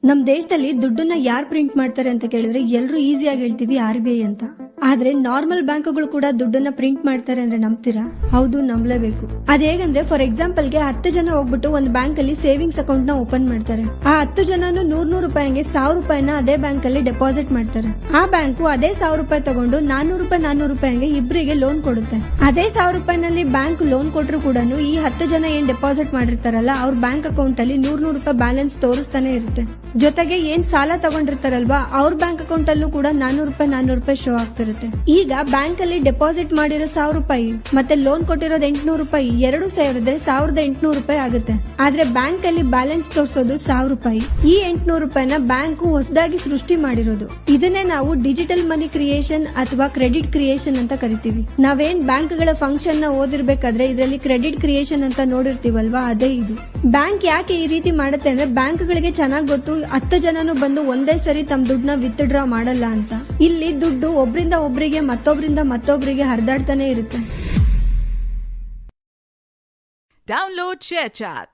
ನಮ್ ದೇಶದಲ್ಲಿ ದುಡ್ಡನ್ನ ಯಾರು ಪ್ರಿಂಟ್ ಮಾಡ್ತಾರೆ ಅಂತ ಕೇಳಿದ್ರೆ ಎಲ್ರು ಈಸಿಯಾಗಿ ಹೇಳ್ತೀವಿ RBI ಅಂತ. ಆದ್ರೆ ನಾರ್ಮಲ್ ಬ್ಯಾಂಕ್ಗಳು ಕೂಡ ದುಡ್ಡನ್ನ ಪ್ರಿಂಟ್ ಮಾಡ್ತಾರೆ ಅಂದ್ರೆ ನಂಬ್ತೀರಾ? ಹೌದು, ನಂಬಲೇಬೇಕು. ಅದೇಗಂದ್ರೆ ಫಾರ್ ಎಕ್ಸಾಂಪಲ್ ಗೆ 10 ಜನ ಹೋಗ್ಬಿಟ್ಟು ಒಂದು ಬ್ಯಾಂಕ್ ಅಲ್ಲಿ ಸೇವಿಂಗ್ಸ್ ಅಕೌಂಟ್ ನ ಓಪನ್ ಮಾಡ್ತಾರೆ. ಆ 10 ಜನನು 100 ರೂಪಾಯಿಗೆ 1000 ರೂಪಾಯಿನ ಅದೇ ಬ್ಯಾಂಕ್ ಅಲ್ಲಿ ಡೆಪಾಸಿಟ್ ಮಾಡ್ತಾರೆ. ಆ ಬ್ಯಾಂಕು ಅದೇ 1000 ರೂಪಾಯಿ ತಗೊಂಡು 400 ರೂಪಾಯಿಗೆ ಇಬ್ಬರಿಗೆ ಲೋನ್ ಕೊಡುತ್ತೆ. ಅದೇ 1000 ರೂಪಾಯಿನಲ್ಲಿ ಬ್ಯಾಂಕ್ ಲೋನ್ ಕೊಟ್ಟರು ಕೂಡ ಈ 10 ಜನ ಏನ್ ಡೆಪಾಸಿಟ್ ಮಾಡಿರ್ತಾರಲ್ಲ ಅವ್ರ ಬ್ಯಾಂಕ್ ಅಕೌಂಟ್ ಅಲ್ಲಿ 100 ರೂಪಾಯಿ ಬ್ಯಾಲೆನ್ಸ್ ತೋರಿಸ್ತಾನೆ ಇರುತ್ತೆ. ಜೊತೆಗೆ ಏನ್ ಸಾಲ ತಗೊಂಡಿರ್ತಾರಲ್ವಾ ಅವ್ರ ಬ್ಯಾಂಕ್ ಅಕೌಂಟ್ ಅಲ್ಲೂ ಕೂಡ 400 ರೂಪಾಯಿ ಶೋ ಆಗ್ತಿರುತ್ತೆ. ಈಗ ಬ್ಯಾಂಕ್ ಅಲ್ಲಿ ಡೆಪಾಸಿಟ್ ಮಾಡಿರೋ 1000 ರೂಪಾಯಿ ಮತ್ತೆ ಲೋನ್ ಕೊಟ್ಟಿರೋದು 800 ರೂಪಾಯಿ ಎರಡು ಸೇರಿದ್ರೆ 1800 ರೂಪಾಯಿ ಆಗುತ್ತೆ. ಆದ್ರೆ ಬ್ಯಾಂಕ್ ಅಲ್ಲಿ ಬ್ಯಾಲೆನ್ಸ್ ತೋರಿಸೋದು 1000 ರೂಪಾಯಿ. ಈ 800 ರೂಪಾಯಿನ ಬ್ಯಾಂಕ್ ಹೊಸದಾಗಿ ಸೃಷ್ಟಿ ಮಾಡಿರೋದು. ಇದನ್ನೇ ನಾವು ಡಿಜಿಟಲ್ ಮನಿ ಕ್ರಿಯೇಷನ್ ಅಥವಾ ಕ್ರೆಡಿಟ್ ಕ್ರಿಯೇಷನ್ ಅಂತ ಕರಿತೀವಿ. ನಾವೇನ್ ಬ್ಯಾಂಕ್ ಗಳ ಫಂಕ್ಷನ್ ನ ಓದಿರ್ಬೇಕಾದ್ರೆ ಇದರಲ್ಲಿ ಕ್ರೆಡಿಟ್ ಕ್ರಿಯೇಷನ್ ಅಂತ ನೋಡಿರ್ತೀವಲ್ವಾ, ಅದೇ ಇದು. ಬ್ಯಾಂಕ್ ಯಾಕೆ ಈ ರೀತಿ ಮಾಡುತ್ತೆ ಅಂದ್ರೆ ಬ್ಯಾಂಕ್ ಗಳಿಗೆ ಚೆನ್ನಾಗಿ ಗೊತ್ತು 10 ಜನನು ಬಂದು ಒಂದೇ ಸರಿ ತಮ್ಮ ದುಡ್ಡನ್ನ ವಿತ್ ಡ್ರಾ ಮಾಡಲ್ಲ ಅಂತ. ಇಲ್ಲಿ ದುಡ್ಡು ಒಬ್ರಿಂದ ಒಬ್ರಿಗೆ ಮತ್ತೊಬ್ರಿಂದ ಮತ್ತೊಬ್ರಿಗೆ ಹರಿದಾಡ್ತಾನೆ ಇರುತ್ತೆ. Download ShareChat.